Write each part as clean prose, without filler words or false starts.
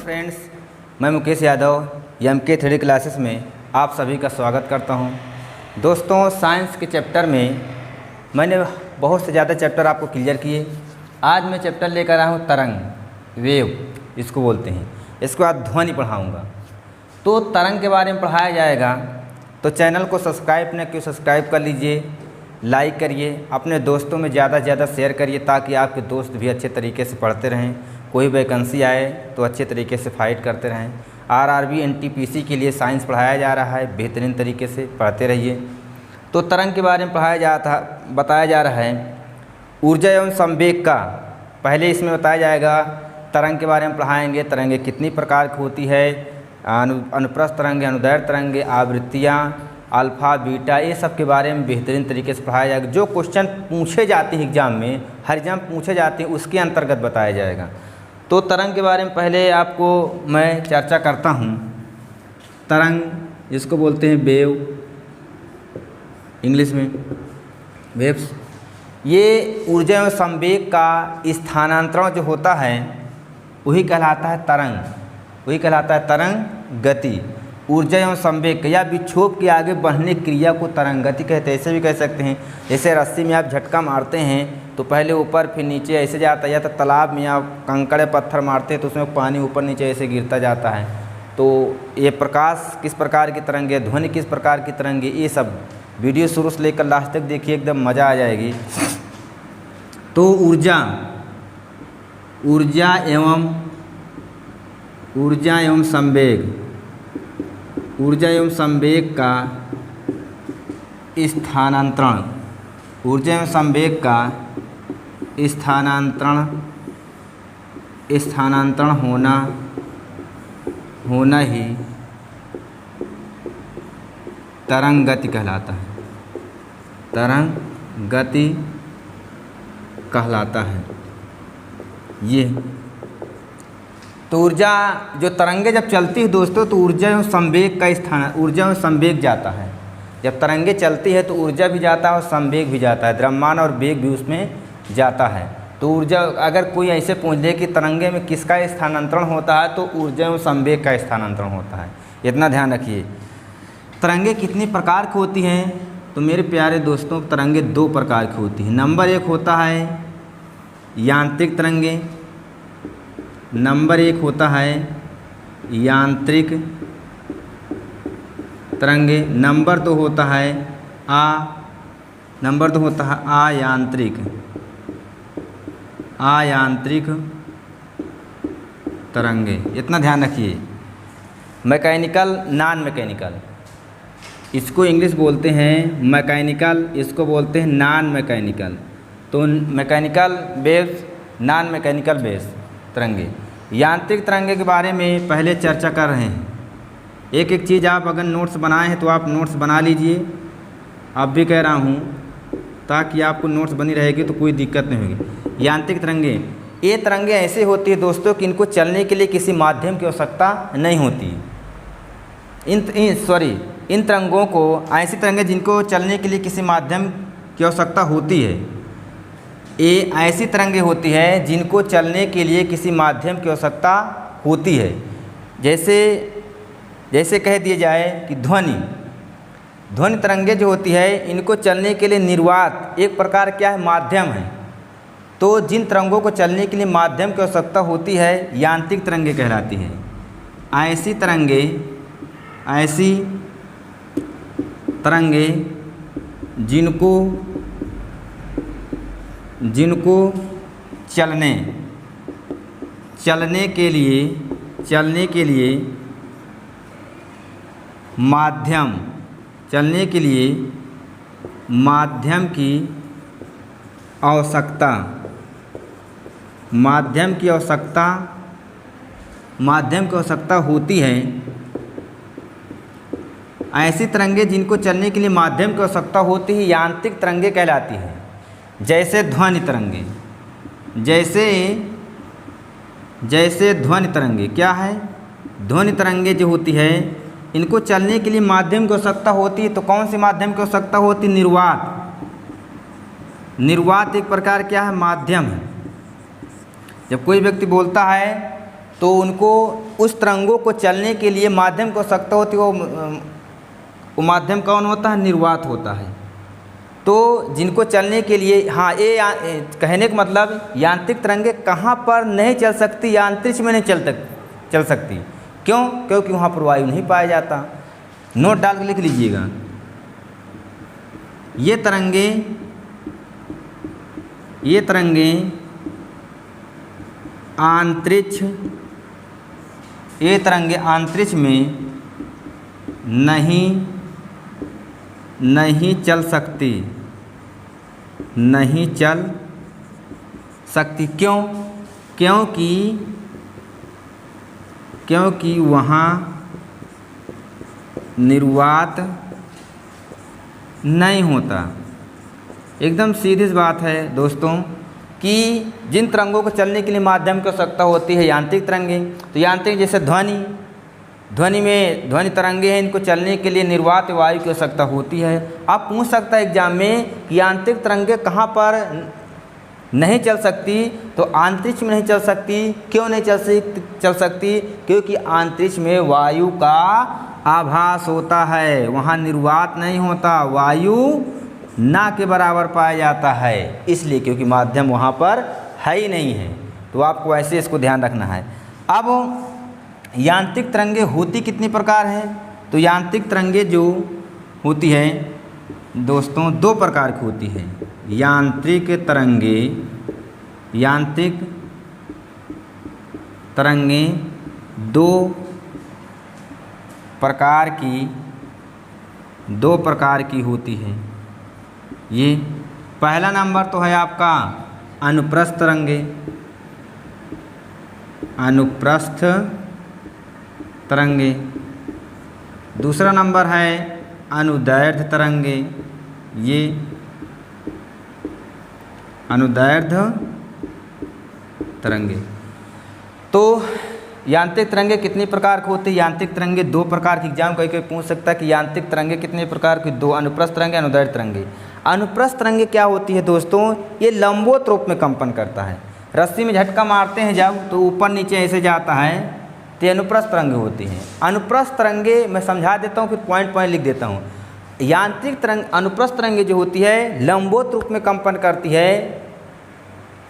Friends, मैं Mukesh Yadav MK3D classes में आप सभी का स्वागत करता हूं। दोस्तों, साइंस के चैप्टर में मैंने बहुत से ज़्यादा चैप्टर आपको क्लियर किए। आज मैं चैप्टर लेकर आया हूं तरंग, वेव इसको बोलते हैं। इसके बाद ध्वनि पढ़ाऊंगा। तो तरंग के बारे में पढ़ाया जाएगा, तो चैनल को सब्सक्राइब न क्यों सब्सक्राइब कर लीजिए, लाइक करिए, अपने दोस्तों में ज़्यादा से ज़्यादा शेयर करिए ताकि आपके दोस्त भी अच्छे तरीके से पढ़ते रहें। कोई वैकेंसी आए तो अच्छे तरीके से फाइट करते रहें। RRB NTPC के लिए साइंस पढ़ाया जा रहा है, बेहतरीन तरीके से पढ़ते रहिए। तो तरंग के बारे में बताया जा रहा है ऊर्जा एवं संवेग का। पहले इसमें बताया जाएगा, तरंग के बारे में पढ़ाएंगे। तरंगें कितनी प्रकार की होती है, अनुप्रस्थ तरंगें, अनुदैर्ध्य तरंगें, आवृत्तियाँ, अल्फ़ा बीटा, ये सब के बारे में बेहतरीन तरीके से पढ़ाया जाएगा। जो क्वेश्चन पूछे जाते हैं एग्ज़ाम में, हर एग्ज़ाम पूछे जाते हैं, उसके अंतर्गत बताया जाएगा। तो तरंग के बारे में पहले आपको मैं चर्चा करता हूँ। तरंग जिसको बोलते हैं वेव, इंग्लिश में वेव्स, ये ऊर्जा एवं संवेग का स्थानांतरण जो होता है वही कहलाता है तरंग, वही कहलाता है तरंग गति। ऊर्जा एवं संवेग या विक्षोभ के आगे बढ़ने क्रिया को तरंग गति कहते हैं। ऐसे भी कह सकते हैं, जैसे रस्सी में आप झटका मारते हैं तो पहले ऊपर फिर नीचे ऐसे जाता है, या तो तालाब में आप कंकड़ पत्थर मारते हैं तो उसमें पानी ऊपर नीचे ऐसे गिरता जाता है। तो ये प्रकाश किस प्रकार की तरंगे, ध्वनि किस प्रकार की तरंगे, ये सब वीडियो शुरू से लेकर लास्ट तक देखिए, एकदम मज़ा आ जाएगी। तो ऊर्जा एवं संवेग, ऊर्जा एवं संवेग का स्थानांतरण, ऊर्जा एवं संवेग का स्थानांतरण होना ही तरंग गति कहलाता है, तरंग गति कहलाता है। ये तो ऊर्जा जो तरंगे जब चलती है दोस्तों, तो ऊर्जा एवं संवेग का ऊर्जा एवं संवेग जाता है। जब तरंगे चलती है तो ऊर्जा भी जाता है और संवेग भी जाता है, द्रव्यमान और वेग भी उसमें जाता है। तो ऊर्जा, अगर कोई ऐसे पूछ ले कि तरंगे में किसका स्थानांतरण होता है, तो ऊर्जा एवं संवेग का स्थानांतरण होता है। इतना ध्यान रखिए। तरंगे कितनी प्रकार की होती हैं, तो मेरे प्यारे दोस्तों, तरंगे दो प्रकार की होती हैं। नंबर एक होता है यांत्रिक तरंगे, नंबर एक होता है यांत्रिक तरंगे, नंबर दो होता है आयांत्रिक तरंगे। इतना ध्यान रखिए। मैकेनिकल, नॉन मैकेनिकल, इसको इंग्लिश बोलते हैं मैकेनिकल, इसको बोलते हैं नॉन मैकेनिकल। तो mechanical waves, non mechanical waves तरंगे। यांत्रिक तरंगे के बारे में पहले चर्चा कर रहे हैं। एक एक चीज़ आप अगर नोट्स बनाए हैं तो आप नोट्स बना लीजिए। अब भी कह रहा हूँ ताकि आपको नोट्स बनी रहेगी तो कोई दिक्कत नहीं होगी। यांत्रिक तरंगे, ये तरंगे ऐसे होती है दोस्तों कि इनको चलने के लिए किसी माध्यम की आवश्यकता नहीं होती। इन तरंगों को, ऐसी तरंगे जिनको चलने के लिए किसी माध्यम की आवश्यकता होती है, ये ऐसी तरंगे होती है जिनको चलने के लिए किसी माध्यम की आवश्यकता होती है। जैसे कह दिया जाए कि ध्वनि तरंगे जो होती है, इनको चलने के लिए निर्वात एक प्रकार क्या है, माध्यम है। तो जिन तरंगों को चलने के लिए माध्यम की आवश्यकता होती है, यांत्रिक तरंगे कहलाती है। ऐसी तरंगे जिनको चलने के लिए माध्यम की आवश्यकता होती है। ऐसी तरंगे जिनको चलने के लिए माध्यम की आवश्यकता होती है, यांत्रिक तरंगे कहलाती है। जैसे ध्वनि तरंगे, जैसे ध्वनि तरंगे क्या है, ध्वनि तरंगे जो होती है, इनको चलने के लिए माध्यम की आवश्यकता होती है। तो कौन से माध्यम की आवश्यकता होती है? निर्वात। निर्वात एक प्रकार क्या है? माध्यम है। जब कोई व्यक्ति बोलता है तो उनको उस तरंगों को चलने के लिए माध्यम की आवश्यकता होती है। वो माध्यम कौन होता है? निर्वात होता है। तो जिनको चलने के लिए, हाँ, ये कहने का मतलब यांत्रिक तरंगें कहाँ पर नहीं चल सकती? अंतरिक्ष में नहीं चल सकती। क्यों? क्योंकि वहाँ पर वायु नहीं पाया जाता। नोट डाल के लिख लीजिएगा, ये तरंगें अंतरिक्ष में नहीं चल सकती। क्यों? क्योंकि वहाँ निर्वात नहीं होता। एकदम सीधी सी बात है दोस्तों कि जिन तरंगों को चलने के लिए माध्यम की आवश्यकता होती है यांत्रिक तरंगें, तो यांत्रिक जैसे ध्वनि तरंगे हैं, इनको चलने के लिए निर्वात वायु की आवश्यकता होती है। आप पूछ सकता है एग्जाम में कि यांत्रिक तरंगें कहाँ पर नहीं चल सकती? तो अंतरिक्ष में नहीं चल सकती। क्यों नहीं चल सकती? क्योंकि अंतरिक्ष में वायु का आभास होता है, वहाँ निर्वात नहीं होता, वायु ना के बराबर पाया जाता है, इसलिए क्योंकि माध्यम वहाँ पर है ही नहीं है। तो आपको ऐसे इसको ध्यान रखना है। अब यांत्रिक तरंगें होती कितनी प्रकार हैं? तो यांत्रिक तरंगें जो होती है दोस्तों 2 प्रकार की होती है। यांत्रिक तरंगें 2 प्रकार की होती है। ये पहला नंबर तो है आपका अनुप्रस्थ तरंगे। दूसरा नंबर है अनुदैर्ध्य तरंगे। ये अनुदैर्ध्य तरंगे। तो यांत्रिक तरंगे कितनी प्रकार की होती है? यांत्रिक तरंगे 2 प्रकार की। एग्जाम कोई पूछ सकता है कि यांत्रिक तरंगे कितने प्रकार की? 2, अनुप्रस्थ तरंगे, अनुदैर्ध्य तरंगे। अनुप्रस्थ तरंगे क्या होती है दोस्तों? ये लंबवत रूप में कंपन करता है। रस्सी में झटका मारते हैं जब, तो ऊपर नीचे ऐसे जाता है, तो अनुप्रस्थ तरंगे होती हैं। अनुप्रस्थ तरंगे मैं समझा देता हूँ, फिर पॉइंट लिख देता हूँ। अनुप्रस्थ तरंगे जो होती है लंबवत रूप में कंपन करती है।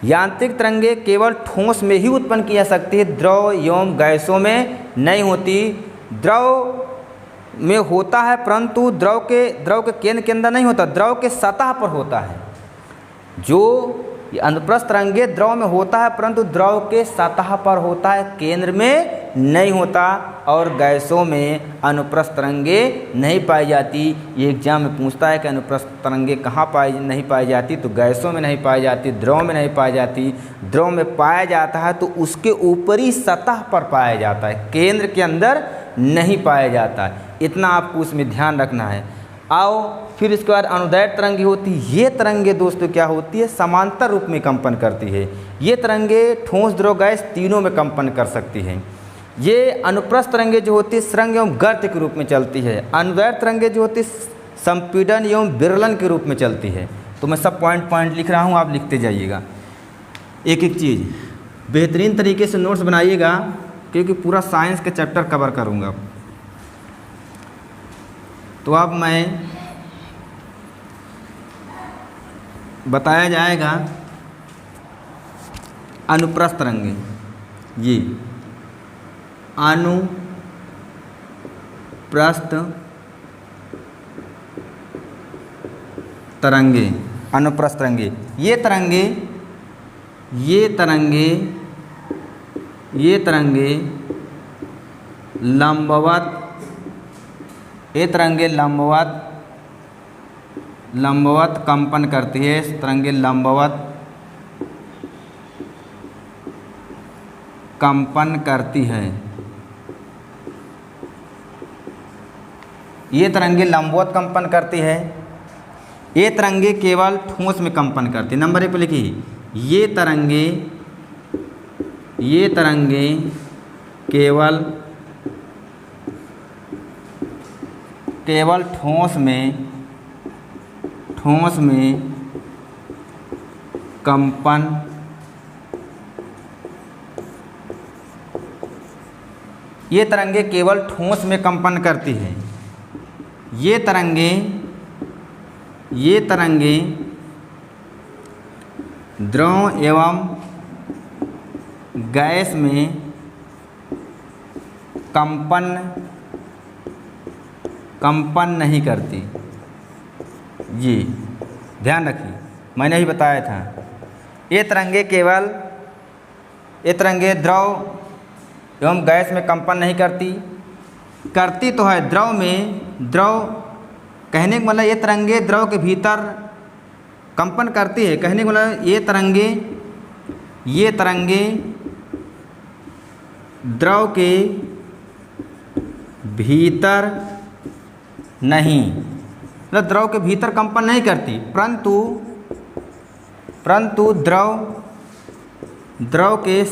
यांत्रिक तरंगे केवल ठोस में ही उत्पन्न की जा सकती है, द्रव एवं गैसों में नहीं होती। द्रव में होता है परंतु द्रव के केंद्र के अंदर नहीं होता, द्रव के सतह पर होता है। जो अनुप्रस्थ तरंगे द्रव में होता है परंतु द्रव के सतह पर होता है, केंद्र में नहीं होता। और गैसों में अनुप्रस्थ तरंगे नहीं पाई जाती। ये एग्जाम में पूछता है कि अनुप्रस्थ तरंगे कहाँ नहीं पाई जाती? तो गैसों में नहीं पाई जाती, द्रव में नहीं पाई जाती। द्रव में पाया जाता है तो उसके ऊपरी सतह पर पाया जाता है, केंद्र के अंदर नहीं पाया जाता है। इतना आपको उसमें ध्यान रखना है। आओ फिर इसके बाद अनुदैर्ध्य तरंगे होती है। ये तरंगे दोस्तों क्या होती है? समांतर रूप में कंपन करती है। ये तरंगे ठोस, द्रव, गैस तीनों में कंपन कर सकती है। ये अनुप्रस्थ तरंगे जो होती है सरंग एवं गर्त के रूप में चलती है। अनुदैर्ध्य तरंगे जो होती है संपीड़न एवं विरलन के रूप में चलती है। तो मैं सब पॉइंट लिख रहा हूँ, आप लिखते जाइएगा एक एक चीज़। बेहतरीन तरीके से नोट्स बनाइएगा क्योंकि पूरा साइंस के चैप्टर कवर करूँगा। तो अब मैं बताया जाएगा अनुप्रस्थ तरंगे। ये अनुप्रस्थ तरंगे, अनुप्रस्थ तरंगे, ये तरंगे लंबवत, ये तरंगे लंबवत कंपन करती है। तरंगे लंबवत कंपन करती है। ये तरंगे लंबवत कंपन करती है। ये तरंगे केवल ठोस में कंपन करती है। नंबर 1 पे लिखिए, ये तरंगे केवल ठोस में ये तरंगे केवल ठोस में कंपन करती है। ये तरंगे द्रव एवं गैस में कंपन नहीं करती। जी ध्यान रखिए, मैंने ही बताया था। ये तरंगे द्रव एवं गैस में कंपन नहीं करती तो है द्रव कहने का मतलब ये तरंगे द्रव के भीतर कंपन करती है। कहने का मतलब ये तरंगे द्रव के भीतर नहीं, मतलब द्रव के भीतर कंपन नहीं करती, परंतु द्रव के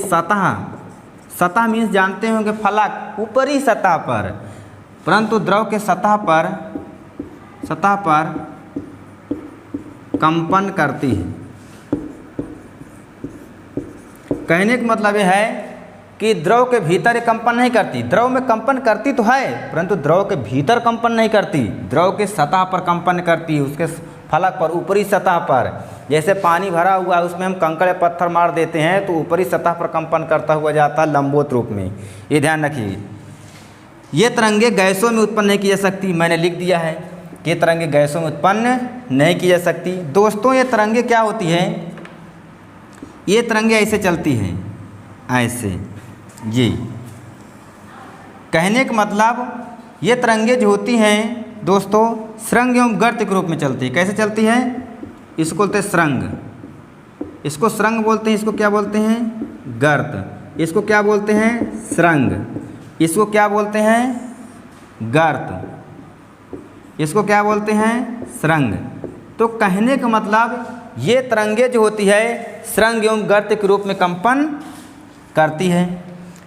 सतह मीन्स जानते होंगे फलक, ऊपरी सतह पर, परंतु द्रव के सतह पर कंपन करती है। कहने का मतलब यह है कि द्रव के भीतर कंपन नहीं करती। द्रव में कंपन करती तो है, परंतु द्रव के भीतर कंपन नहीं करती, द्रव के सतह पर कंपन करती है, उसके फलक पर, ऊपरी सतह पर। जैसे पानी भरा हुआ है, उसमें हम कंकड़ या पत्थर मार देते हैं तो ऊपरी सतह पर कंपन करता हुआ जाता है लंबवत रूप में। ये ध्यान रखिए। ये तरंगे गैसों में उत्पन्न नहीं की जा सकती। मैंने लिख दिया है कि ये तरंगे गैसों में उत्पन्न नहीं की जा सकती। दोस्तों ये तरंगे क्या होती है, ये तरंगे ऐसे चलती हैं, ऐसे। जी कहने का मतलब ये तरंगे जो होती हैं दोस्तों स्रंग एवं गर्त के रूप में चलती है। कैसे चलती है? इसको बोलते हैं स्रंग, इसको स्रंग बोलते हैं, इसको क्या बोलते हैं? गर्त। इसको क्या बोलते हैं? स्रंग। इसको क्या बोलते हैं? गर्त। इसको क्या बोलते हैं? स्रंग। तो कहने का मतलब ये तरंगे जो होती है स्रंग एवं गर्त के रूप में कंपन करती है।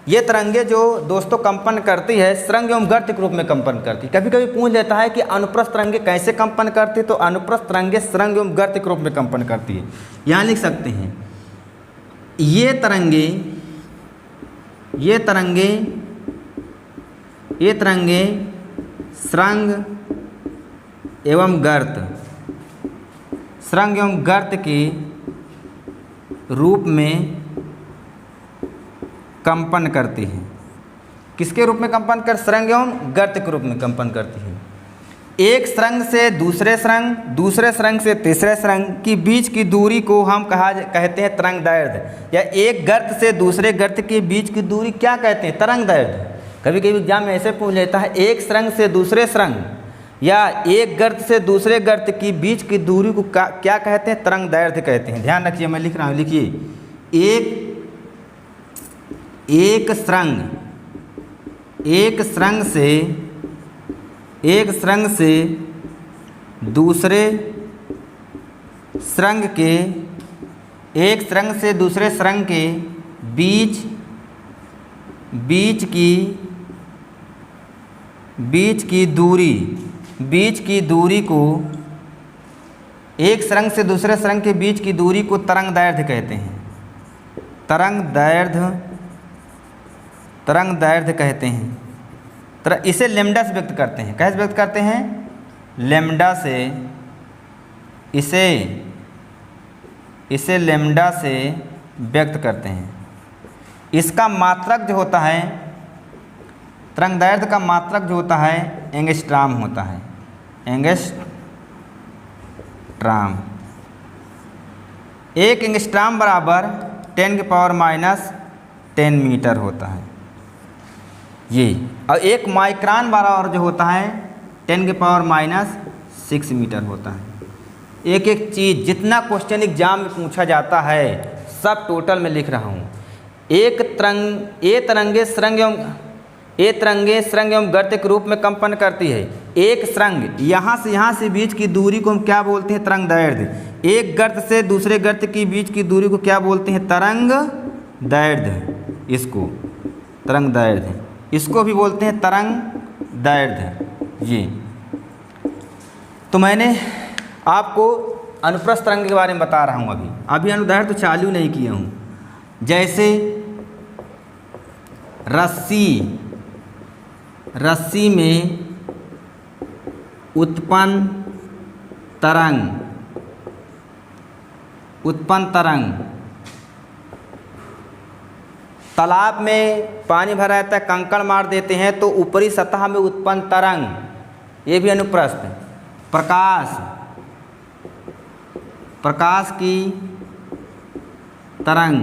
ये तरंगे जो दोस्तों कंपन करती है स्रंग एवं गर्त के रूप में कंपन करती है। कभी कभी पूछ लेता है कि अनुप्रस्थ तरंगे कैसे कंपन करती है, तो अनुप्रस्थ तरंगे स्रंग एवं गर्त के रूप में कंपन करती है। यहाँ लिख सकते हैं ये तरंगे स्रंग एवं गर्त के रूप में कंपन करती है। किसके रूप में कंपन कर? स्रंग एवं गर्त के रूप में कंपन करती है। एक स्रंग से दूसरे स्रंग से तीसरे स्रंग की बीच की दूरी को हम कहते हैं तरंग दैर्ध्य, या एक गर्त से दूसरे गर्त के बीच की दूरी क्या कहते हैं? तरंग दैर्ध्य। कभी कभी एग्जाम में ऐसे पूछ लेता है एक स्रंग से दूसरे स्रंग या एक गर्त से दूसरे गर्त की बीच की दूरी को क्या कहते हैं? तरंग दैर्ध्य कहते हैं। ध्यान रखिए, मैं लिख रहा हूँ, लिखिए। एक स्रंग से दूसरे स्रंग के बीच की दूरी को, एक स्रंग से दूसरे स्रंग के बीच की दूरी को तरंग दैर्ध्य कहते हैं। तरंग दैर्ध्य कहते हैं। तो इसे लैम्डा से व्यक्त करते हैं। कैसे व्यक्त करते हैं? लैम्डा से। इसे लैम्डा से व्यक्त करते हैं। इसका मात्रक जो होता है, तरंग दैर्ध्य का मात्रक जो होता है एंगस्ट्रॉम होता है। एंगस्ट्रॉम। एक एंगस्ट्रॉम बराबर 10⁻⁻10 मीटर होता है ये, और एक माइक्रोन बराबर जो होता है 10⁻⁻6 मीटर होता है। एक एक चीज़ जितना क्वेश्चन एग्जाम में पूछा जाता है सब टोटल में लिख रहा हूँ। ये तरंगे स्रंग एवं गर्त के रूप में कंपन करती है। एक स्रंग यहाँ से बीच की दूरी को हम क्या बोलते हैं? तरंग दैर्ध्य। एक गर्त से दूसरे गर्त की बीच की दूरी को क्या बोलते हैं? तरंग दैर्ध्य। इसको तरंग दैर्ध्य, इसको भी बोलते हैं तरंग दैर्ध्य। जी तो मैंने आपको अनुप्रस्थ तरंग के बारे में बता रहा हूँ। अभी अनुदैर्ध्य तो चालू नहीं किया हूँ। जैसे रस्सी में उत्पन्न तरंग। तालाब में पानी भरा रहता है, कंकड़ मार देते हैं तो ऊपरी सतह में उत्पन्न तरंग, ये भी अनुप्रस्थ। प्रकाश की तरंग।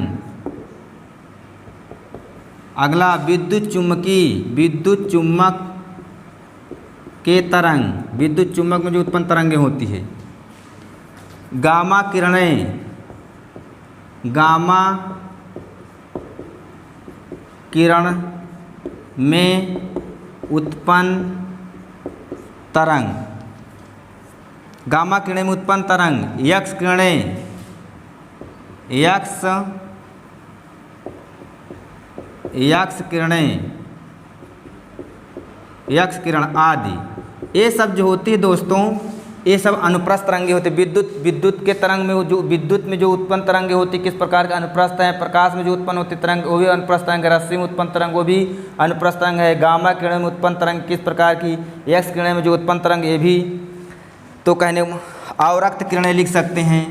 अगला विद्युत चुम्बक के तरंग, विद्युत चुम्बक में जो उत्पन्न तरंगें होती है। गामा किरण में उत्पन्न तरंग। गामा किरणें में उत्पन्न तरंग। यक्स किरण आदि, ये सब जो होती है दोस्तों, ये सब अनुप्रस्थ तरंगे होते हैं। विद्युत के तरंग में जो विद्युत में जो उत्पन्न तरंगे होती किस प्रकार के अनुप्रस्थ हैं। प्रकाश में जो उत्पन्न होती तरंग वो भी अनुप्रस्थ तरंग है। रस्सी में उत्पन्न तरंग वो भी अनुप्रस्थ तरंग है। गामा किरण में उत्पन्न तरंग किस प्रकार की, एक्स किरण में जो उत्पन्न तरंग ये भी। तो कहने अवरक्त किरणें लिख सकते हैं।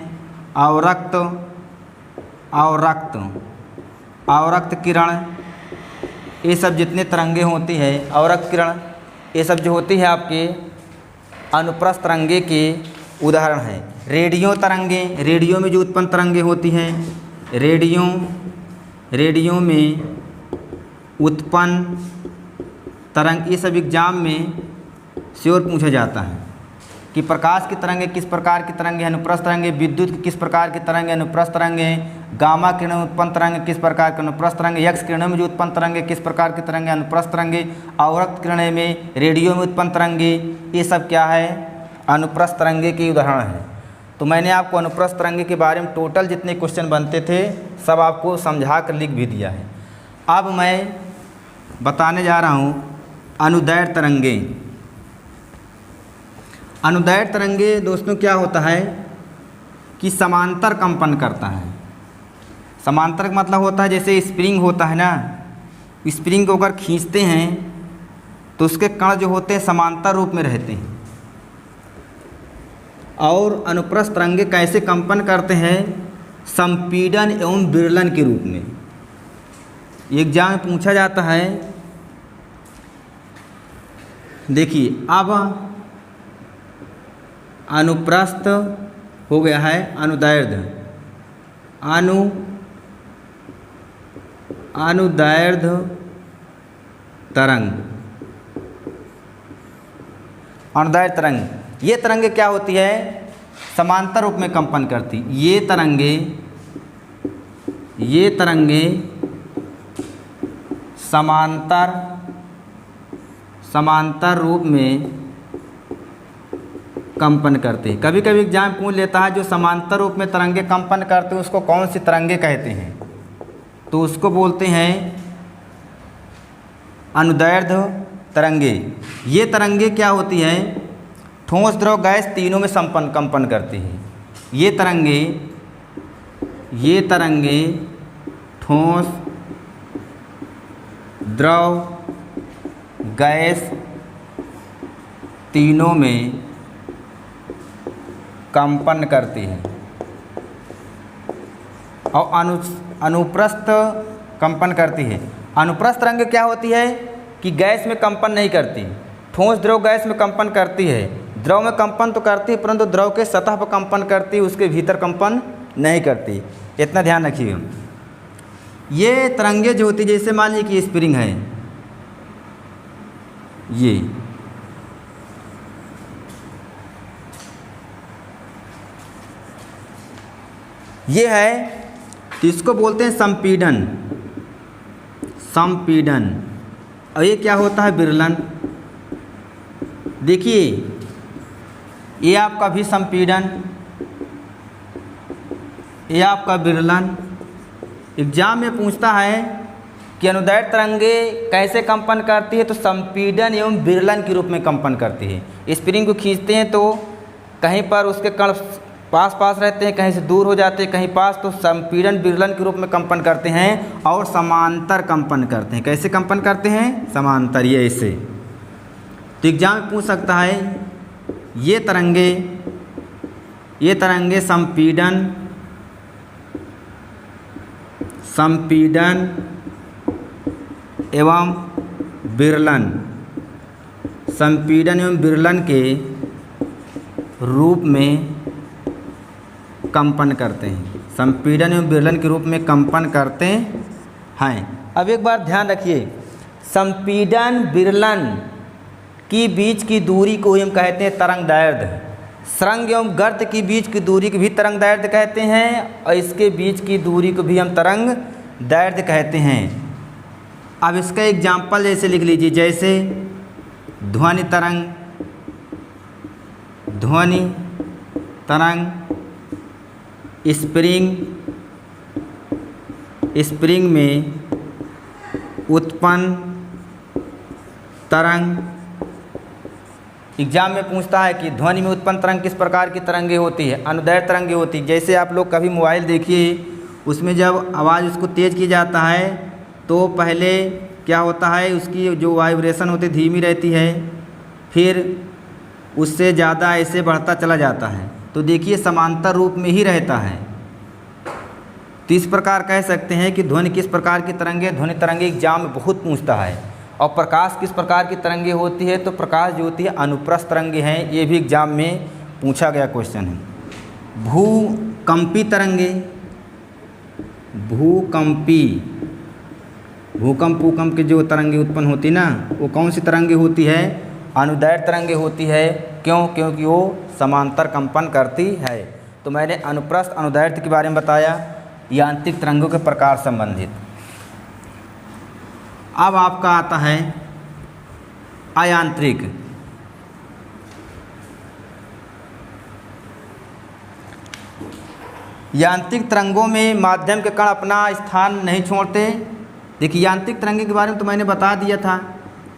अवरक्त किरण, ये सब जितने तरंगे होती है, अवरक्त किरण ये सब जो होती है आपके अनुप्रस्थ तरंगे के उदाहरण हैं। रेडियो तरंगे, रेडियो में जो उत्पन्न तरंगे होती हैं, रेडियो में उत्पन्न तरंग, ये सब एग्जाम में श्योर पूछा जाता है कि प्रकाश की तरंगे किस प्रकार की तरंगे, अनुप्रस्थ तरंगे। विद्युत की किस प्रकार की तरंगे, अनुप्रस्थ तरंगे। गामा किरण में उत्पन्न तरंगे किस प्रकार के, अनुप्रस्थ तरंगे। एक्स किरणों में जो उत्पन्न तरंगे किस प्रकार की तरंगे, अनुप्रस्थ तरंगे। अवरक्त किरणें में, रेडियो में उत्पन्न तरंगे, ये सब क्या है, अनुप्रस्थ तरंगे के उदाहरण हैं। तो मैंने आपको अनुप्रस्थ तरंगे के बारे में टोटल जितने क्वेश्चन बनते थे सब आपको समझा कर लिख भी दिया है। अब मैं बताने जा रहा हूँ अनुदैर्ध्य तरंगे। अनुदैर्ध्य तरंगे दोस्तों क्या होता है कि समांतर कंपन करता है। समांतर का मतलब होता है जैसे स्प्रिंग होता है ना, स्प्रिंग को अगर खींचते हैं तो उसके कण जो होते हैं समांतर रूप में रहते हैं। और अनुप्रस्थ तरंगे कैसे कंपन करते हैं, संपीड़न एवं विरलन के रूप में। एग्जाम में पूछा जाता है। देखिए अब अनुप्रस्थ हो गया है अनुदैर्ध्य। अनुदैर्ध्य तरंग। अनुदैर्ध्य तरंग, ये तरंगे क्या होती है, समांतर रूप में कंपन करती। ये तरंगे समांतर रूप में कंपन करते हैं। कभी कभी एग्जाम पूछ लेता है जो समांतर रूप में तरंगे कंपन करते हैं उसको कौन सी तरंगे कहते हैं, तो उसको बोलते हैं अनुदैर्ध्य तरंगे। ये तरंगे क्या होती हैं, ठोस द्रव गैस तीनों में कंपन करती है। ये तरंगे ठोस द्रव गैस तीनों में कंपन करती है। और अनुप्रस्थ कंपन करती है। अनुप्रस्थ तरंग क्या होती है कि गैस में कंपन नहीं करती। ठोस द्रव गैस में कंपन करती है, द्रव में कंपन तो करती है परंतु द्रव के सतह पर कंपन करती है, उसके भीतर कंपन नहीं करती। इतना ध्यान रखिए। ये तरंगे जो होती है, जैसे मान लीजिए कि स्प्रिंग है, ये है, तो इसको बोलते हैं संपीड़न। और ये क्या होता है, विरलन। देखिए ये आपका भी संपीड़न, ये आपका विरलन। एग्जाम में पूछता है कि अनुदैर्ध्य तरंगे कैसे कंपन करती है, तो संपीड़न एवं विरलन के रूप में कंपन करती है। स्प्रिंग को खींचते हैं तो कहीं पर उसके कण पास रहते हैं, कहीं से दूर हो जाते हैं, कहीं पास, तो संपीड़न विरलन के रूप में कंपन करते हैं। और समांतर कंपन करते हैं। कैसे कंपन करते हैं, समांतर, ये ऐसे तो एग्जाम में पूछ सकता है ये तरंगे संपीड़न एवं विरलन के रूप में कंपन करते हैं। संपीड़न एवं विरलन के रूप में कंपन करते हैं। अब एक बार ध्यान रखिए, संपीड़न विरलन की बीच की दूरी को हम कहते हैं तरंग दैर्ध्य। सुरंग एवं गर्त की बीच की दूरी को भी तरंग दैर्ध्य कहते हैं और इसके बीच की दूरी को भी हम तरंग दैर्ध्य कहते हैं। अब इसका एग्जाम्पल जैसे लिख लीजिए, जैसे ध्वनि तरंग स्प्रिंग में उत्पन्न तरंग। एग्जाम में पूछता है कि ध्वनि में उत्पन्न तरंग किस प्रकार की तरंगे होती है? अनुदैर्ध्य तरंगे होती है। जैसे आप लोग कभी मोबाइल देखिए, उसमें जब आवाज़ उसको तेज़ की जाता है तो पहले क्या होता है, उसकी जो वाइब्रेशन होती है धीमी रहती है, फिर उससे ज़्यादा ऐसे बढ़ता चला जाता है। तो देखिए समांतर रूप में ही रहता है। तो इस प्रकार कह सकते हैं कि ध्वनि किस प्रकार की तरंगे, ध्वनि तरंगे एग्जाम में बहुत पूछता है। और प्रकाश किस प्रकार की तरंगे होती है, तो प्रकाश जो होती है अनुप्रस्थ तरंगे हैं। ये भी एग्जाम में पूछा गया क्वेश्चन है। भूकंपी तरंगे, भूकंप की जो तरंगे उत्पन्न होती ना, वो कौन सी तरंगे होती है? अनुदैर्ध्य तरंगे होती है। क्यों? क्योंकि वो समांतर कंपन करती है। तो मैंने अनुप्रस्थ अनुदैर्ध्य के बारे में बताया, यांत्रिक तरंगों के प्रकार संबंधित। अब आपका आता है अयांत्रिक। यांत्रिक तरंगों में माध्यम के कण अपना स्थान नहीं छोड़ते। देखिए यांत्रिक तरंगे के बारे में तो मैंने बता दिया था।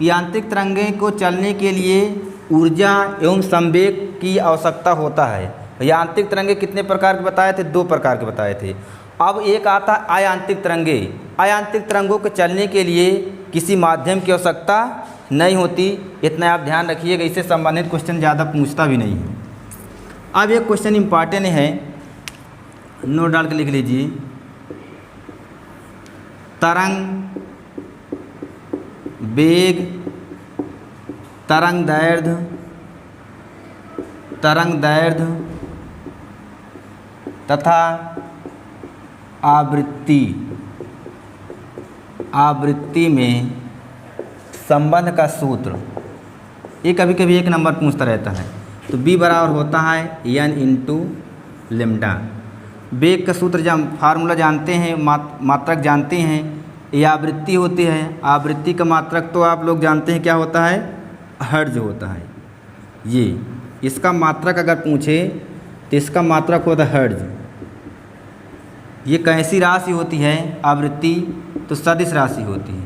यांत्रिक तरंगे को चलने के लिए ऊर्जा एवं संवेग की आवश्यकता होता है। यांत्रिक तरंगे कितने प्रकार के बताए थे? 2 प्रकार के बताए थे। अब एक आता है अयांत्रिक तरंगे। अयांत्रिक तरंगों के चलने के लिए किसी माध्यम की आवश्यकता नहीं होती। इतना आप ध्यान रखिएगा, इससे संबंधित क्वेश्चन ज़्यादा पूछता भी नहीं है। अब एक क्वेश्चन इम्पॉर्टेंट है, नोट डाल के लिख लीजिए। तरंग वेग, तरंग दैर्ध्य तथा आवृत्ति में संबंध का सूत्र, ये कभी कभी 1 नंबर पूछता रहता है। तो B बराबर होता है n इंटू लेमडा। वेग का सूत्र जब फार्मूला जानते हैं, मात्रक जानते हैं, ये आवृत्ति होती है। आवृत्ति का मात्रक तो आप लोग जानते हैं क्या होता है? हर्ट्ज होता है। ये इसका मात्रक अगर पूछे तो इसका मात्रक होता है हर्ट्ज। ये कैसी राशि होती है? आवृत्ति, तो सदिश राशि होती है।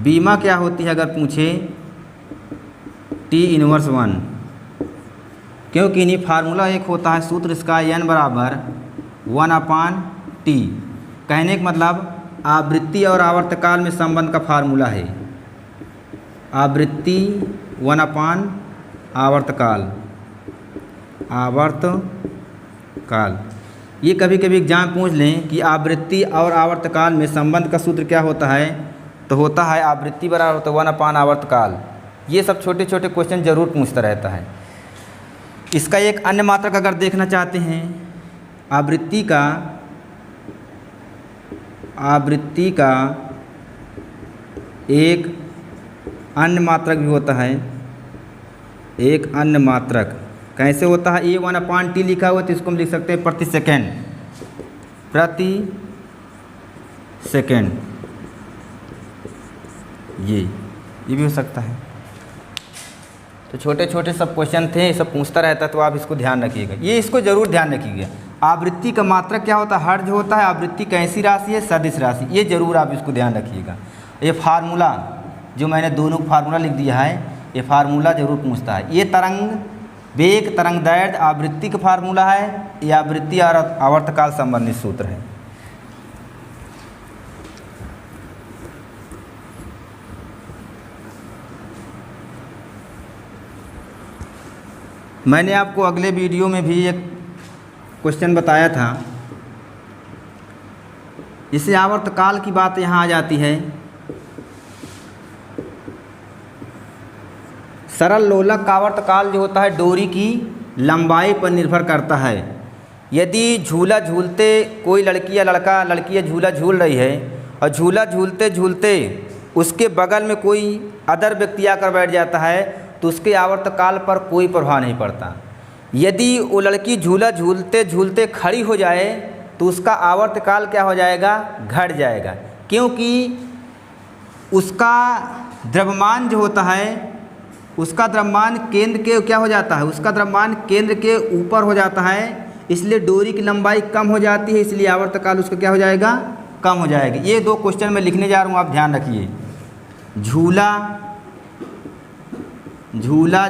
बीमा क्या होती है अगर पूछे? T−1, क्योंकि इन्हीं फार्मूला एक होता है सूत्र इसका n बराबर 1/T। कहने का मतलब आवृत्ति और आवर्तकाल में संबंध का फार्मूला है। आवृत्ति 1/आवर्तकाल। ये कभी कभी एग्जाम पूछ लें कि आवृत्ति और आवर्तकाल में संबंध का सूत्र क्या होता है? तो होता है आवृत्ति बराबर होता है 1/आवर्तकाल। ये सब छोटे छोटे क्वेश्चन जरूर पूछता रहता है। इसका एक अन्य मात्रक अगर देखना चाहते हैं, आवृत्ति का एक अन्य मात्रक भी होता है। एक अन्य मात्रक कैसे होता है? A1/T लिखा हुआ, तो इसको हम लिख सकते हैं प्रति सेकेंड। ये भी हो सकता है। तो छोटे छोटे सब क्वेश्चन थे, ये सब पूछता रहता है, तो आप इसको ध्यान रखिएगा। ये इसको ज़रूर ध्यान रखिएगा। आवृत्ति का मात्रक क्या होता है? हर्ट्ज होता है। आवृत्ति कैसी राशि है? सदिश राशि। ये जरूर आप इसको ध्यान रखिएगा। ये फार्मूला जो मैंने दोनों फार्मूला लिख दिया है, ये फार्मूला जरूर पूछता है। ये तरंग वेग, तरंग दैर्ध्य आवृत्ति का फार्मूला है। ये आवृत्ति और आवर्तकाल संबंधित सूत्र है। मैंने आपको अगले वीडियो में भी एक क्वेश्चन बताया था। इससे आवर्तकाल की बात यहाँ आ जाती है। सरल लोलक का आवर्तकाल जो होता है डोरी की लंबाई पर निर्भर करता है। यदि झूला झूलते कोई लड़की या झूला झूल रही है और झूला झूलते झूलते उसके बगल में कोई अदर व्यक्ति आकर बैठ जाता है तो उसके आवर्तकाल पर कोई प्रभाव नहीं पड़ता। यदि वो लड़की झूला झूलते झूलते खड़ी हो जाए तो उसका आवर्तकाल क्या हो जाएगा, घट जाएगा, क्योंकि उसका द्रव्यमान जो होता है उसका द्रव्यमान केंद्र के क्या हो जाता है, उसका द्रव्यमान केंद्र के ऊपर हो जाता है, इसलिए डोरी की लंबाई कम हो जाती है, इसलिए आवर्तकाल उसका क्या हो जाएगा, कम हो जाएगा। ये दो क्वेश्चन मैं लिखने जा रहा हूँ, आप ध्यान रखिए। झूला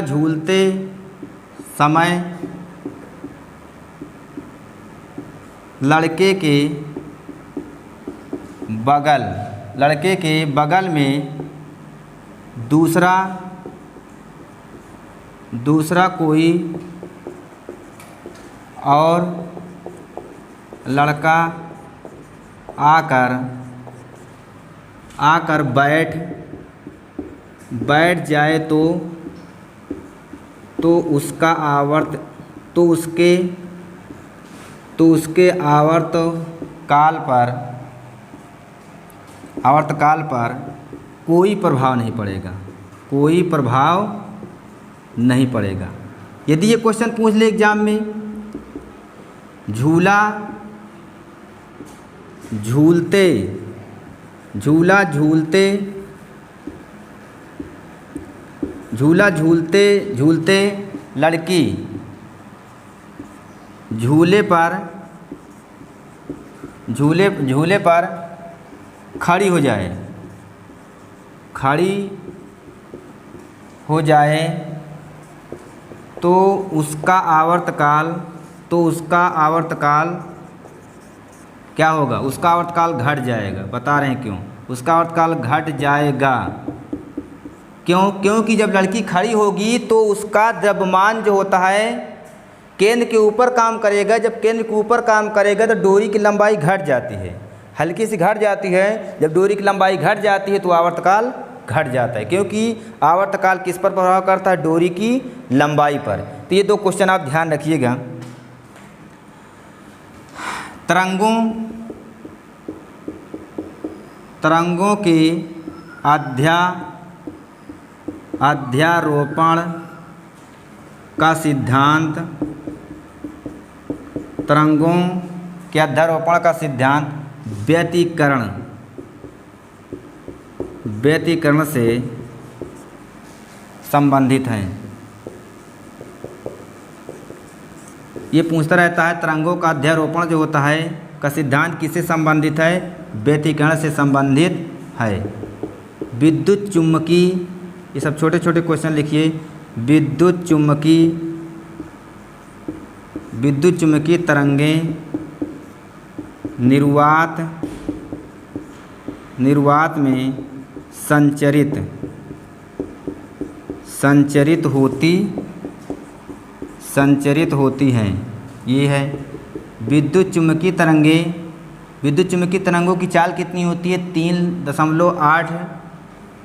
झूलते समय लड़के के बगल में दूसरा कोई और लड़का आकर बैठ जाए तो उसके आवर्तकाल पर कोई प्रभाव नहीं पड़ेगा। यदि ये क्वेश्चन पूछ ले एग्जाम में, झूला झूलते लड़की झूले पर खड़ी हो जाए तो उसका आवर्तकाल क्या होगा, उसका आवर्तकाल घट जाएगा। बता रहे हैं क्यों उसका आवर्तकाल घट जाएगा, क्योंकि जब लड़की खड़ी होगी तो उसका द्रव्यमान जो होता है केंद्र के ऊपर काम करेगा। जब केंद्र के ऊपर काम करेगा तो डोरी की लंबाई घट जाती है, हल्की सी घट जाती है। जब डोरी की लंबाई घट जाती है तो आवर्तकाल घट जाता है, क्योंकि आवर्तकाल किस पर प्रभाव करता है, डोरी की लंबाई पर। तो ये दो क्वेश्चन आप ध्यान रखिएगा। तरंगों के अध्यारोपण का सिद्धांत व्यतिकरण से संबंधित है। ये पूछता रहता है तरंगों का अध्यारोपण जो होता है का सिद्धांत किससे संबंधित है, व्यतिकरण से संबंधित है। विद्युत चुम्बकी, ये सब छोटे छोटे क्वेश्चन लिखिए। विद्युत चुम्बकीय तरंगें निर्वात में संचरित होती हैं। ये है विद्युत चुम्बकीय तरंगों की चाल कितनी होती है, 3 ×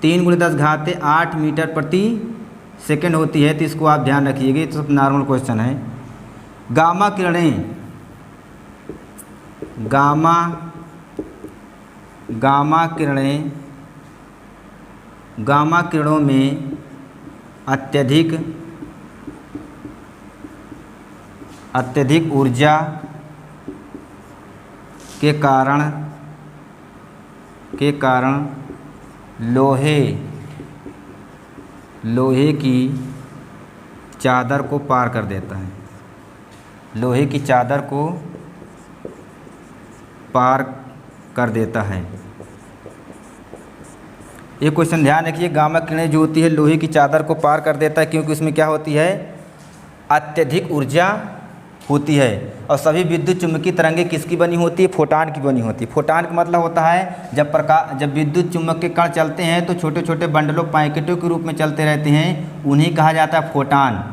10⁸ मीटर प्रति सेकंड होती है। तो इसको आप ध्यान रखिएगा, ये तो सब नॉर्मल क्वेश्चन है। गामा किरणों में अत्यधिक ऊर्जा के कारण लोहे की चादर को पार कर देता है। लोहे की चादर को पार कर देता है। ये क्वेश्चन ध्यान रखिए। गामा किरणें जो होती है लोहे की चादर को पार कर देता है, क्योंकि उसमें क्या होती है, अत्यधिक ऊर्जा होती है। और सभी विद्युत चुम्बकीय तरंगें किसकी बनी होती है? फोटान की बनी होती है। फोटान का मतलब होता है जब विद्युत चुम्बक के कण चलते हैं तो छोटे छोटे बंडलों पैकेटों के रूप में चलते रहते हैं, उन्हें कहा जाता है फोटान।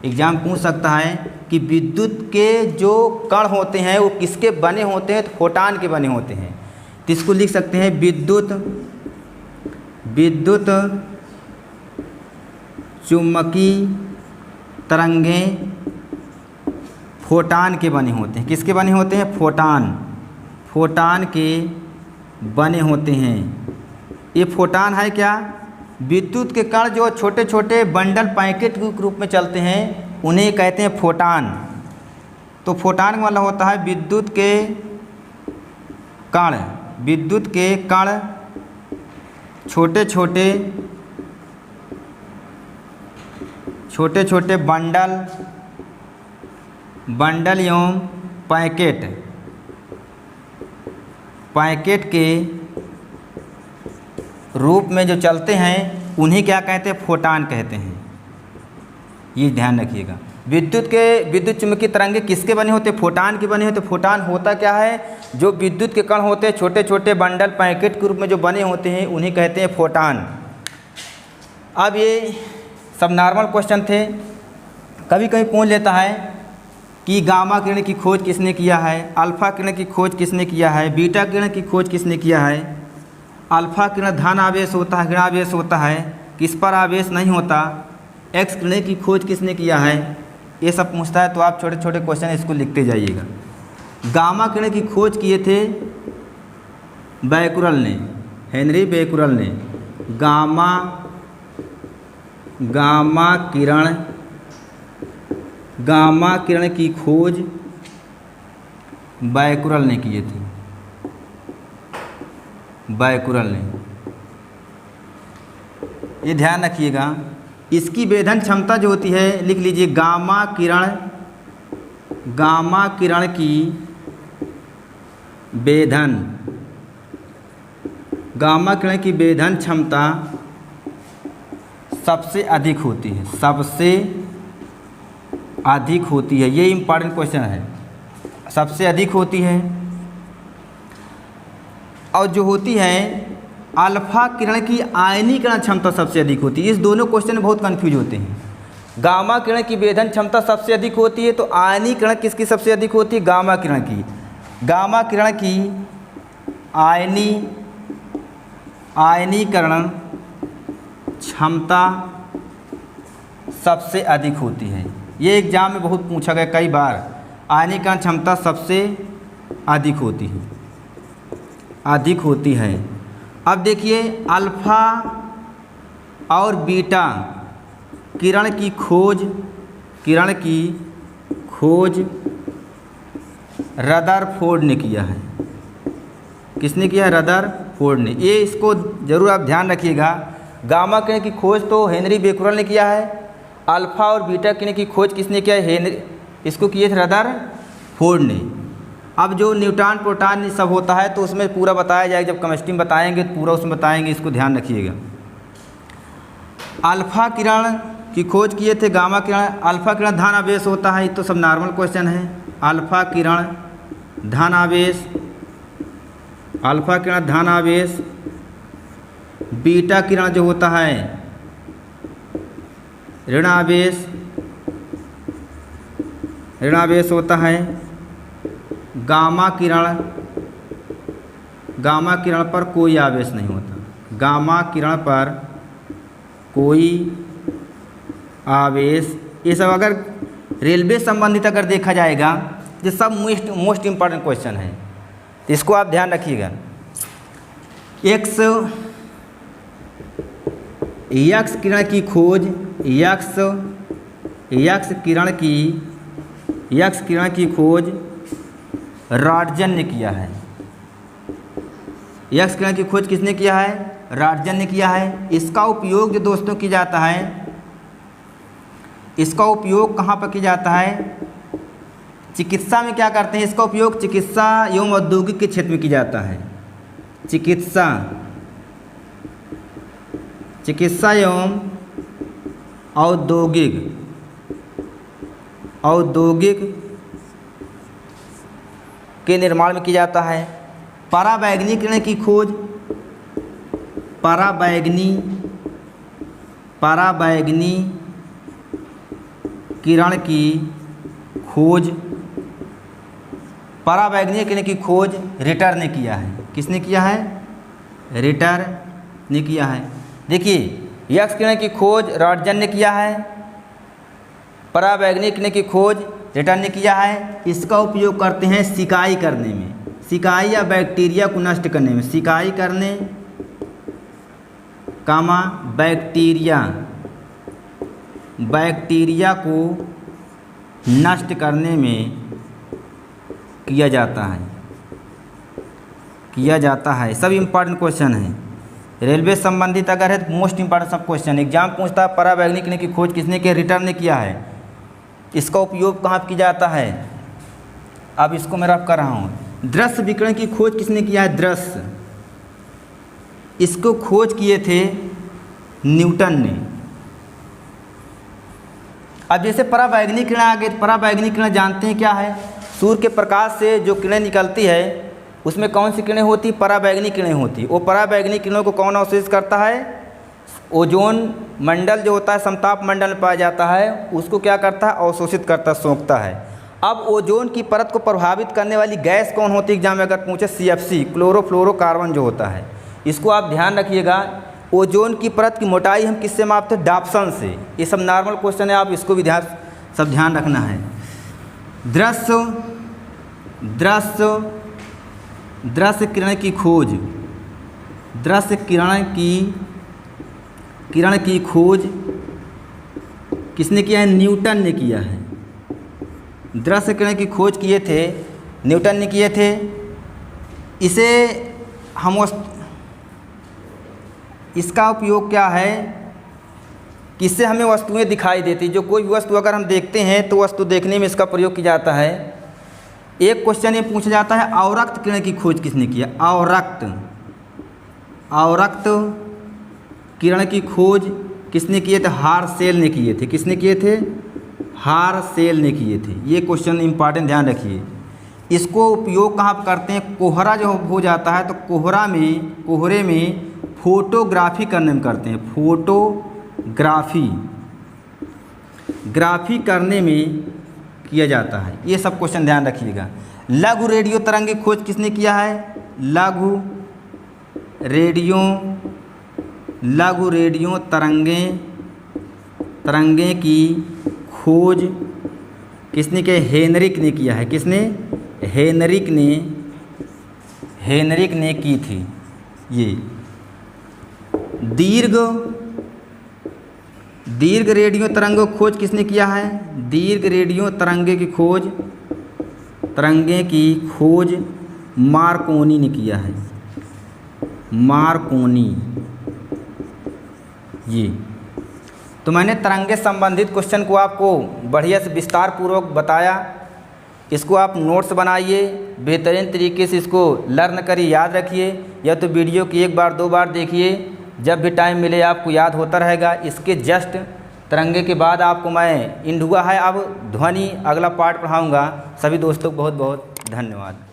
एग्जाम पूछ सकता है कि विद्युत के जो कण होते हैं वो किसके बने होते हैं? तो फोटान के बने होते हैं। तो इसको लिख सकते हैं विद्युत चुम्बकीय तरंगें फोटान के बने होते हैं। किसके बने होते हैं? फोटान के बने होते हैं। ये फोटान है क्या? विद्युत के कण जो छोटे छोटे बंडल पैकेट के रूप में चलते हैं उन्हें कहते हैं फोटान। तो फोटान का मतलब होता है विद्युत के कण छोटे छोटे बंडल एवं पैकेट के रूप में जो चलते हैं उन्हें क्या कहते हैं? फोटान कहते हैं। ये ध्यान रखिएगा। विद्युत चुम्बकीय तरंगे किसके बने होते हैं? फोटान के बने होते। फोटान होता क्या है? जो विद्युत के कण होते हैं छोटे छोटे बंडल पैकेट के रूप में जो बने होते हैं उन्हें कहते हैं फोटान। अब ये सब नॉर्मल क्वेश्चन थे। कभी कभी पूछ लेता है कि गामा किरण की खोज किसने किया है, अल्फा किरण की खोज किसने किया है, बीटा किरण की खोज किसने किया है। अल्फा किरण धन आवेश होता है, ऋणावेश होता है, किस पर आवेश नहीं होता। एक्स किरण की खोज किसने किया है, ये सब पूछता है। तो आप छोटे छोटे क्वेश्चन इसको लिखते जाइएगा। गामा किरण की खोज किए थे बैकुरल ने, हेनरी बैकुरल ने। गामा किरण की खोज बैकुरल ने किए थे, बैकुरल ने। ये ध्यान रखिएगा। इसकी वेधन क्षमता जो होती है लिख लीजिए, गामा किरण की वेधन क्षमता सबसे अधिक होती है। ये इम्पॉर्टेंट क्वेश्चन है। सबसे अधिक होती है और जो होती है अल्फा किरण की आयनीकरण क्षमता सबसे अधिक होती है। इस दोनों क्वेश्चन में बहुत कंफ्यूज होते हैं। गामा किरण की वेधन क्षमता सबसे अधिक होती है तो आयनीकरण किसकी सबसे अधिक होती है? गामा किरण की आयनीकरण क्षमता सबसे अधिक होती है। ये एग्जाम में बहुत पूछा गया कई बार। आयनीकरण क्षमता सबसे अधिक होती है। अब देखिए, अल्फा और बीटा किरण की खोज रदरफोर्ड ने किया है। किसने किया है? रदरफोर्ड ने। ये इसको ज़रूर आप ध्यान रखिएगा। गामा किरण की खोज तो हेनरी बैकुरल ने किया है। अल्फा और बीटा किरण की खोज किसने किया है? इसको किए थे रदरफोर्ड ने। अब जो न्यूट्रॉन प्रोटॉन सब होता है तो उसमें पूरा बताया जाएगा। जब केमिस्ट्री में बताएंगे तो पूरा उसमें बताएंगे, इसको ध्यान रखिएगा। अल्फा किरण की खोज किए थे गामा किरण। अल्फा किरण धन आवेश होता है, ये तो सब नॉर्मल क्वेश्चन है। अल्फा किरण धन आवेश। बीटा किरण जो होता है ऋणावेश होता है। गामा किरण पर कोई आवेश नहीं होता। गामा किरण पर कोई आवेश। ये सब अगर रेलवे संबंधित अगर देखा जाएगा, ये सब मोस्ट इम्पॉर्टेंट क्वेश्चन है, तो इसको आप ध्यान रखिएगा। एक्स किरण की खोज यक्स किरण की खोज रॉटजन ने किया है। यक्स किरण की खोज किसने किया है? रॉटजन ने किया है। इसका उपयोग जो दोस्तों किया जाता है, इसका उपयोग कहाँ पर किया जाता है? चिकित्सा में क्या करते हैं? इसका उपयोग चिकित्सा एवं औद्योगिक के क्षेत्र में किया जाता है। चिकित्सा एवं औद्योगिक के निर्माण में किया जाता है। पराबैंगनी किरण की खोज, पराबैंगनी किरण की खोज, पराबैंगनी किरण की खोज रिटर ने किया है। किसने किया है? रिटर ने किया है। देखिए, एक्स किरण की खोज रॉटजन ने किया है, पराबैंगनी किरण की खोज रिटर ने किया है। इसका उपयोग करते हैं सिकाई करने में, सिकाई या बैक्टीरिया को नष्ट करने में, सिकाई करने कामा बैक्टीरिया को नष्ट करने में किया जाता है। सब इम्पॉर्टेंट क्वेश्चन है, रेलवे संबंधित अगर है तो मोस्ट इम्पॉर्टेंट सब क्वेश्चन। एग्जाम पूछता है पराबैंगनी किरण की खोज किसने की? रिटर ने किया है। इसका उपयोग कहाँ किया जाता है? अब इसको मैं रफ कर रहा हूँ। दृश्य विकिरण की खोज किसने किया है? दृश्य, इसको खोज किए थे न्यूटन ने। अब जैसे पराबैंगनी किरण आ गई, पराबैंगनी किरण जानते हैं क्या है? सूर्य के प्रकाश से जो किरणें निकलती है उसमें कौन सी किरणें होती? पराबैंगनी किरणें होती। वो पराबैंगनी किरणों को कौन अवशोषित करता है? ओजोन मंडल जो होता है, समताप मंडल में पाया जाता है, उसको क्या करता है? अवशोषित करता, सोखता है। अब ओजोन की परत को प्रभावित करने वाली गैस कौन होती है? एग्जाम में अगर पूछे CFC, क्लोरोफ्लोरोकार्बन जो होता है। इसको आप ध्यान रखिएगा। ओजोन की परत की मोटाई हम किससे मापते हैं? डाप्सन से। ये सब नॉर्मल क्वेश्चन है, आप इसको भी ध्यान रखना है। दृश्य किरण की खोज, दृश्य किरण की खोज किसने किया है? न्यूटन ने किया है। दृश्य किरण की खोज किए थे न्यूटन ने किए थे। इसे हम इसका उपयोग क्या है? किससे हमें वस्तुएं दिखाई देती, जो कोई भी वस्तु अगर हम देखते हैं तो वस्तु देखने में इसका प्रयोग किया जाता है। एक क्वेश्चन ये पूछा जाता है, अवरक्त किरण की खोज किसने किया? अवरक्त किरण की खोज किसने किए थे? हार्सेल ने किए थे। किसने किए थे? हार्सेल ने किए थे। ये क्वेश्चन इंपॉर्टेंट, ध्यान रखिए। इसको उपयोग कहाँ करते हैं? कोहरा जो हो जाता है तो कोहरे में फोटोग्राफी करने में करते हैं। ग्राफी करने में किया जाता है। ये सब क्वेश्चन ध्यान रखिएगा। लघु रेडियो तरंग की खोज किसने किया है? लघु रेडियो तरंगे की खोज किसने किया? हेनरिक ने किया है। किसने? हेनरिक ने की थी। ये दीर्घ रेडियो तरंगों की खोज किसने किया है? दीर्घ रेडियो तरंगे की खोज मार्कोनी ने किया है। मार्कोनी। ये तो मैंने तरंगे संबंधित क्वेश्चन को आपको बढ़िया से विस्तार पूर्वक बताया। इसको आप नोट्स बनाइए, बेहतरीन तरीके से इसको लर्न करिए, याद रखिए। या तो वीडियो की 1 बार 2 बार देखिए, जब भी टाइम मिले आपको याद होता रहेगा। इसके जस्ट तरंगे के बाद आपको मैं इंड हुआ है अब ध्वनि अगला पार्ट पढ़ाऊँगा। सभी दोस्तों को बहुत बहुत धन्यवाद।